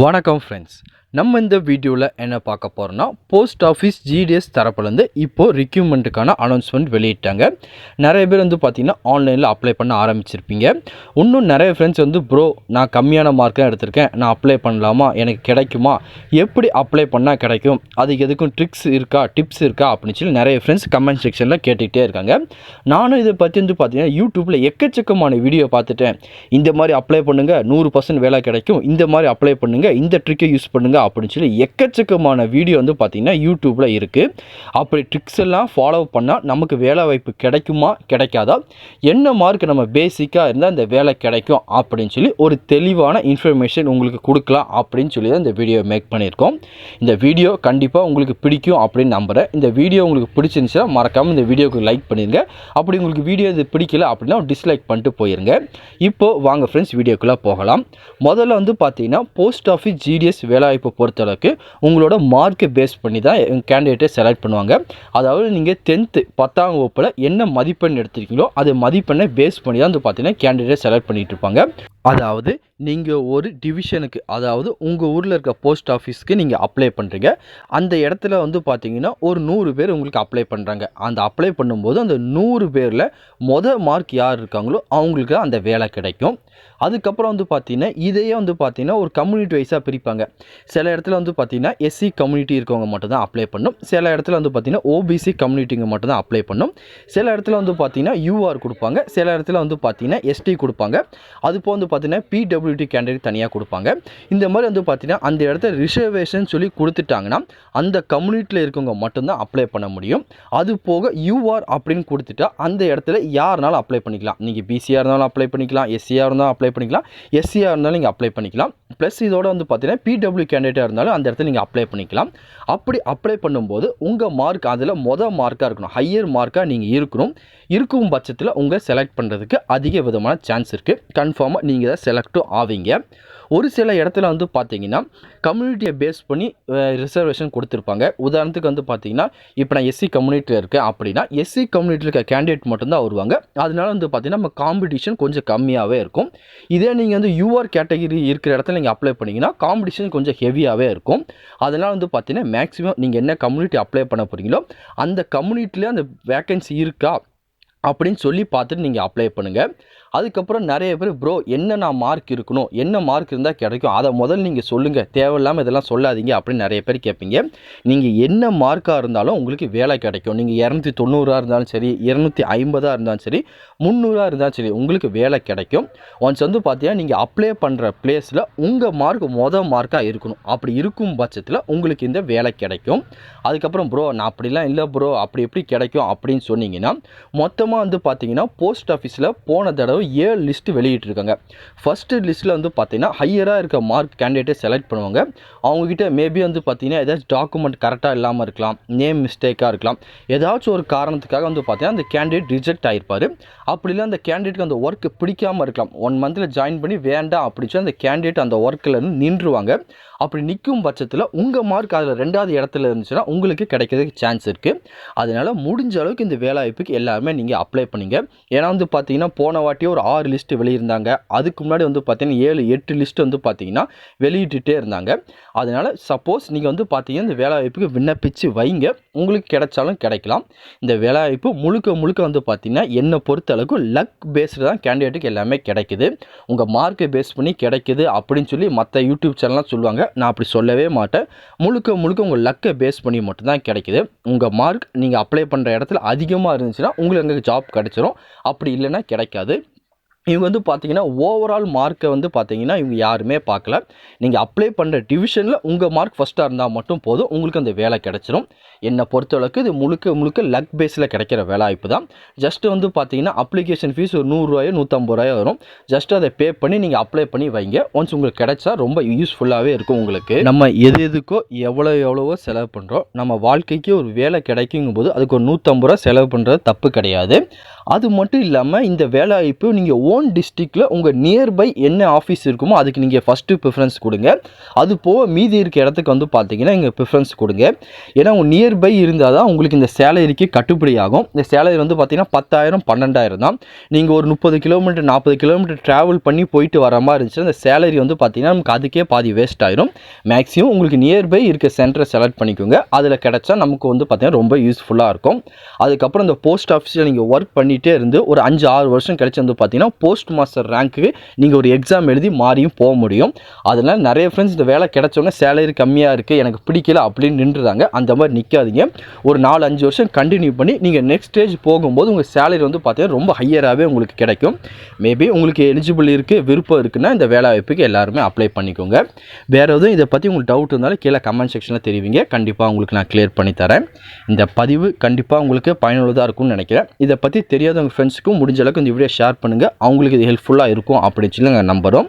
வணக்கம் ஃப்ரெண்ட்ஸ். நம்ம இந்த வீடியோவில் என்ன பார்க்க போகிறோம்னா, போஸ்ட் ஆஃபீஸ் ஜிடிஎஸ் தரப்புலேருந்து இப்போது ரிக்ரூட்மெண்ட்டுக்கான அனௌன்ஸ்மெண்ட் வெளியிட்டாங்க. நிறைய பேர் பார்த்தீங்கன்னா ஆன்லைனில் அப்ளை பண்ண ஆரம்பிச்சிருப்பீங்க. இன்னும் நிறைய ஃப்ரெண்ட்ஸ் ப்ரோ நான் கம்மியான மார்க் தான் எடுத்திருக்கேன், நான் அப்ளை பண்ணலாமா, எனக்கு கிடைக்குமா, எப்படி அப்ளை பண்ணால் கிடைக்கும், அதுக்கு எதுக்கும் ட்ரிக்ஸ் இருக்கா, டிப்ஸ் இருக்கா அப்படின்னு சொல்லி நிறைய ஃப்ரெண்ட்ஸ் கமெண்ட் செக்ஷனில் கேட்டுக்கிட்டே இருக்காங்க. நானும் இதை பற்றி பார்த்தீங்கன்னா யூடியூப்பில் எக்கச்சக்கமான வீடியோ பார்த்துட்டேன். இந்த மாதிரி அப்ளை பண்ணுங்கள் 100% வேலை கிடைக்கும், இந்த மாதிரி அப்ளை பண்ணுங்கள், இந்த ட்ரிக்கை யூஸ் பண்ணுங்கள் அப்படின்னு சொல்லி எக்கச்சக்கமான வீடியோ பார்த்தீங்கன்னா யூடியூப்பில் இருக்குது. அப்படி ட்ரிக்ஸ் எல்லாம் ஃபாலோ பண்ணால் நமக்கு வேலை வாய்ப்பு கிடைக்குமா கிடைக்காதா, என்ன மார்க் நம்ம பேசிக்காக இருந்தால் இந்த வேலை கிடைக்கும் அப்படின்னு சொல்லி ஒரு தெளிவான இன்ஃபர்மேஷன் உங்களுக்கு கொடுக்கலாம் அப்படின்னு சொல்லி தான் இந்த வீடியோ மேக் பண்ணியிருக்கோம். இந்த வீடியோ கண்டிப்பாக உங்களுக்கு பிடிக்கும் அப்படின்னு நம்புகிறேன். இந்த வீடியோ உங்களுக்கு பிடிச்சிருந்துச்சுன்னா மறக்காமல் இந்த வீடியோக்கு லைக் பண்ணிடுங்க. அப்படி உங்களுக்கு வீடியோ இது பிடிக்கல அப்படின்னா டிஸ்லைக் பண்ணிட்டு போயிருங்க. இப்போது வாங்க ஃப்ரெண்ட்ஸ் வீடியோக்குள்ளே போகலாம். முதல்ல பார்த்தீங்கன்னா போஸ்ட் ஆஃபீஸ் ஜிடிஎஸ் வேலைவாய்ப்பு பொறுத்தளவுக்கு உங்களோட மார்க்கை பேஸ் பண்ணி தான் கேண்டிடேட்டை செலக்ட் பண்ணுவாங்க. அதாவது நீங்கள் 10ஆம் வகுப்பில் என்ன மதிப்பெண் எடுத்திருக்கீங்களோ அது மதிப்பெண்ணை பேஸ் பண்ணி தான் பார்த்தீங்கன்னா கேண்டிடேட் செலக்ட் பண்ணிட்டு இருப்பாங்க. அதாவது நீங்கள் ஒரு டிவிஷனுக்கு, அதாவது உங்கள் ஊரில் இருக்க போஸ்ட் ஆஃபீஸ்க்கு நீங்கள் அப்ளை பண்ணுறீங்க. அந்த இடத்துல பார்த்தீங்கன்னா ஒரு 100 பேர் உங்களுக்கு அப்ளை பண்ணுறாங்க. அந்த அப்ளை பண்ணும்போது அந்த 100 பேரில் மார்க் யார் இருக்காங்களோ அவங்களுக்கு அந்த வேலை கிடைக்கும். அதுக்கப்புறம் பார்த்தீங்கன்னா இதையே பார்த்தீங்கன்னா ஒரு கம்யூனிட்டி வைஸாக பிரிப்பாங்க. சில இடத்துல பார்த்தீங்கன்னா எஸ்சி கம்யூனிட்டி இருக்கவங்க மட்டும்தான் அப்ளை பண்ணும். சில இடத்துல பார்த்தீங்கன்னா ஓபிசி கம்யூனிட்டிங்க மட்டும்தான் அப்ளை பண்ணும். சில இடத்துல பார்த்தீங்கன்னா யூஆர் கொடுப்பாங்க. சில இடத்துல பார்த்தீங்கன்னா எஸ்டி கொடுப்பாங்க. அதுபோல் பார்த்தீங்கன்னா பிடபிள்யூடி கேண்டிடேட் தனியாக கொடுப்பாங்க. இந்த மாதிரி பார்த்தீங்கன்னா அந்த இடத்துல ரிசர்வேஷன் சொல்லி கொடுத்துட்டாங்கன்னா அந்த கம்யூனிட்டியில் இருக்கவங்க மட்டும்தான் அப்ளை பண்ண முடியும். அது போக யூஆர் அப்படின்னு கொடுத்துட்டா அந்த இடத்துல யாருனாலும் அப்ளை பண்ணிக்கலாம். நீங்கள் பிசியாக இருந்தாலும் அப்ளை பண்ணிக்கலாம், எஸ்சியாக இருந்தாலும் அப்ளை பண்ணிக்கலாம், எஸ்சியாக இருந்தாலும் நீங்கள் அப்ளை பண்ணிக்கலாம். ப்ளஸ் இதோட பார்த்தீங்கன்னா பிடபிள்யூ கேண்டிடேட்டாக இருந்தாலும் அந்த இடத்துல நீங்கள் அப்ளை பண்ணிக்கலாம். அப்படி அப்ளை பண்ணும்போது உங்கள் மார்க் அதில் மார்க்காக இருக்கணும், ஹையர் மார்க்காக நீங்கள் இருக்கும் பட்சத்தில் உங்கள் செலக்ட் பண்ணுறதுக்கு அதிக விதமான சான்ஸ் இருக்குது. கன்ஃபார்மாக நீங்கள் தான் செலக்டும் ஆவீங்க. ஒரு சில இடத்துல பார்த்தீங்கன்னா கம்யூனிட்டியை பேஸ் பண்ணி ரிசர்வேஷன் கொடுத்துருப்பாங்க. உதாரணத்துக்கு பார்த்தீங்கன்னா இப்போ நான் எஸ்சி கம்யூனிட்டியில் இருக்கேன் அப்படின்னா எஸ்சி கம்யூனிட்டியில் இருக்க கேண்டிடேட் மட்டும்தான் வருவாங்க. அதனால பார்த்தீங்கன்னா நம்ம காம்படிஷன் கொஞ்சம் கம்மியாகவே இருக்கும். இதே நீங்கள் யூஆர் கேட்டகரி இருக்கிற இடத்துல நீங்கள் அப்ளை பண்ணிங்கன்னா காம்படிஷன் கொஞ்சம் ஹெவியாகவே இருக்கும். அதனால் பார்த்தீங்கன்னா மேக்ஸிமம் நீங்கள் என்ன கம்யூனிட்டி அப்ளை பண்ண போகிறீங்களோ அந்த கம்யூனிட்டியில் அந்த வேக்கன்சி இருக்கா அப்படின்னு சொல்லி பார்த்துட்டு நீங்கள் அப்ளை பண்ணுங்கள். அதுக்கப்புறம் நிறைய பேர் ப்ரோ என்ன மார்க் இருக்கணும், என்ன மார்க் இருந்தால் கிடைக்கும், அதை முதல்ல நீங்கள் சொல்லுங்கள், தேவையில்லாமல் இதெல்லாம் சொல்லாதீங்க அப்படின்னு நிறைய பேர் கேட்பீங்க. நீங்கள் என்ன மார்க்காக இருந்தாலும் உங்களுக்கு வேலை கிடைக்கும். நீங்கள் 290 இருந்தாலும் சரி, 250 இருந்தாலும் சரி, 300 இருந்தாலும் சரி, உங்களுக்கு வேலை கிடைக்கும். ஒன்ஸ் பார்த்தீங்கன்னா நீங்கள் அப்ளை பண்ணுற பிளேஸில் உங்கள் மார்க் மார்க்காக இருக்கணும். அப்படி இருக்கும் பட்சத்தில் உங்களுக்கு இந்த வேலை கிடைக்கும். அதுக்கப்புறம் ப்ரோ நான் அப்படிலாம் இல்லை ப்ரோ, அப்படி எப்படி கிடைக்கும் அப்படின்னு சொன்னீங்கன்னா மொத்தமாக பார்த்தீங்கன்னா போஸ்ட் ஆஃபீஸில் போன தடவை 7 லிஸ்ட் வெளியிட்டிருக்காங்க. ஃபஸ்ட்டு லிஸ்ட்டில் பார்த்தீங்கன்னா ஹையராக இருக்க மார்க் கேண்டிடேட்டை செலக்ட் பண்ணுவாங்க. அவங்ககிட்ட மேபி பார்த்தீங்கன்னா ஏதாச்சும் டாக்குமெண்ட் கரெக்டாக இல்லாமல் இருக்கலாம், நேம் மிஸ்டேக்காக இருக்கலாம், ஏதாச்சும் ஒரு காரணத்துக்காக பார்த்தீங்கன்னா அந்த கேண்டிடேட் ரிஜெக்ட் ஆகிருப்பார். அப்படி இல்லை அந்த கேண்டிடேட்டுக்கு அந்த ஒர்க்கு பிடிக்காமல் இருக்கலாம். 1 மந்தில் ஜாயின் பண்ணி வேண்டாம் அப்படின்னு சொல்லி அந்த கேண்டிடேட் அந்த ஒர்க்கில் நின்றுவாங்க. அப்படி நிற்கும் பட்சத்தில் உங்கள் மார்க் அதில் 2வது இடத்துல இருந்துச்சுன்னா உங்களுக்கு கிடைக்கிறதுக்கு சான்ஸ் இருக்குது. அதனால் முடிஞ்ச அளவுக்கு இந்த வேலைவாய்ப்புக்கு எல்லாருமே நீங்கள் அப்ளை பண்ணிங்க. ஏன்னா பார்த்தீங்கன்னா போன வாட்டியே ஒரு 6 லிஸ்ட்டு வெளியிருந்தாங்க. அதுக்கு முன்னாடி பார்த்தீங்கன்னா 7-8 லிஸ்ட் பார்த்தீங்கன்னா வெளியிட்டுட்டே இருந்தாங்க. அதனால் சப்போஸ் நீங்கள் பார்த்தீங்கன்னா இந்த வேலைவாய்ப்புக்கு விண்ணப்பிச்சு வைங்க, உங்களுக்கு கிடைச்சாலும் கிடைக்கலாம். இந்த வேலைவாய்ப்பு முழுக்க பார்த்தீங்கன்னா என்னை பொறுத்த அளவுக்கு லக் பேஸ்டு தான் கேண்டிடேட்டுக்கு எல்லாமே கிடைக்குது. உங்கள் மார்க்கை பேஸ் பண்ணி கிடைக்குது அப்படின்னு சொல்லி மற்ற யூடியூப் சேனல்லாம் சொல்லுவாங்க. நான் அப்படி சொல்லவே மாட்டேன். முழுக்க உங்கள் லக்கை பேஸ் பண்ணி மட்டும்தான் கிடைக்குது. உங்கள் மார்க் நீங்கள் அப்ளை பண்ணுற இடத்துல அதிகமாக இருந்துச்சுன்னா உங்களுக்கு அங்கே ஜாப் கிடைச்சிரும். அப்படி இல்லைன்னா கிடைக்காது. இவங்க பார்த்தீங்கன்னா ஓவரால் மார்க்கை பார்த்தீங்கன்னா இவங்க யாருமே பார்க்கல. நீங்கள் அப்ளை பண்ணுற டிவிஷனில் உங்கள் மார்க் ஃபஸ்ட்டாக இருந்தால் மட்டும் போதும், உங்களுக்கு அந்த வேலை கிடைச்சிரும். என்னை பொறுத்தளவுக்கு இது முழுக்க லக் பேஸில் கிடைக்கிற வேலைவாய்ப்பு தான். ஜஸ்ட்டு பார்த்தீங்கன்னா அப்ளிகேஷன் ஃபீஸ் ஒரு 100 ரூபாயோ 150 ரூபாயோ வரும். ஜஸ்ட்டு அதை பே பண்ணி நீங்கள் அப்ளை பண்ணி வைங்க. ஒன்ஸ் உங்களுக்கு கிடைச்சா ரொம்ப யூஸ்ஃபுல்லாகவே இருக்கும் உங்களுக்கு. நம்ம எதுக்கோ எவ்வளவோ செலவு பண்ணுறோம், நம்ம வாழ்க்கைக்கு ஒரு வேலை கிடைக்குங்கும் போது அதுக்கு ஒரு 150 ரூபா செலவு பண்ணுறது தப்பு கிடையாது. அது மட்டும் இல்லாமல் இந்த வேலைவாய்ப்பு நீங்கள் ஓன் டிஸ்ட்ரிக்டில் உங்கள் நியர்பை என்ன ஆஃபீஸ் இருக்குமோ அதுக்கு நீங்கள் ஃபஸ்ட்டு ப்ரிஃபரன்ஸ் கொடுங்க. அது போக மீதி இருக்க இடத்துக்கு வந்து பார்த்தீங்கன்னா இங்கே ப்ரிஃபரன்ஸ் கொடுங்க. ஏன்னா உங்கள் நியர்பை இருந்தால் தான் உங்களுக்கு இந்த சேலரிக்கு கட்டுப்படி ஆகும். இந்த சேலரி வந்து பார்த்தீங்கன்னா 10,000 12,000 தான். நீங்கள் ஒரு 30 கிலோமீட்டர் 40 கிலோமீட்டர் ட்ராவல் பண்ணி போயிட்டு வர மாதிரி இருந்துச்சுன்னா இந்த சேலரி வந்து பார்த்தீங்கன்னா நமக்கு அதுக்கே பாதி வேஸ்ட் ஆயிரும். மேக்ஸிமம் உங்களுக்கு நியர்பை இருக்க சென்டரை செலக்ட் பண்ணிக்கோங்க. அதில் கிடைச்சா நமக்கு வந்து பார்த்தீங்கன்னா ரொம்ப யூஸ்ஃபுல்லாக இருக்கும். அதுக்கப்புறம் இந்த போஸ்ட் ஆஃபீஸில் நீங்கள் ஒர்க் பண்ணிகிட்டே இருந்து ஒரு 5-6 வருஷம் கழிச்சு வந்து பார்த்தீங்கன்னா போஸ்ட் மாஸ்டர் ரேங்க்கு நீங்கள் ஒரு எக்ஸாம் எழுதி மாறியும் போக முடியும். அதனால் நிறைய ஃப்ரெண்ட்ஸ் இந்த வேலை கிடைச்சோன்னே சேலரி கம்மியாக இருக்குது எனக்கு பிடிக்கல அப்படின்னு நின்றுறாங்க. அந்த மாதிரி நிற்காதீங்க. ஒரு 4-5 வருஷம் கண்டினியூ பண்ணி நீங்கள் நெக்ஸ்ட் ஸ்டேஜ் போகும்போது உங்கள் சேலரி வந்து பார்த்தீங்கன்னா ரொம்ப ஹையராகவே உங்களுக்கு கிடைக்கும். மேபி உங்களுக்கு எலிஜிபிள் இருக்குது, விருப்பம் இருக்குன்னா இந்த வேலை வாய்ப்புக்கு எல்லாருமே அப்ளை பண்ணிக்கோங்க. வேறு எதுவும் இதை பற்றி உங்களுக்கு டவுட் இருந்தாலும் கீழே கமெண்ட் செக்ஷனில் தெரிவிங்க. கண்டிப்பாக உங்களுக்கு நான் கிளியர் பண்ணி தரேன். இந்த பதிவு கண்டிப்பாக உங்களுக்கு பயனுள்ளதாக இருக்கும்னு நினைக்கிறேன். இதை பற்றி தெரியாதவங்க ஃப்ரெண்ட்ஸுக்கும் முடிஞ்ச அளவுக்கு இந்த வீடியோ ஷேர் பண்ணுங்கள். அவங்களுக்கு இது ஹெல்ப்ஃபுல்லாக இருக்கும் அப்படின்னு சொல்லி நாங்கள் நம்புகிறோம்.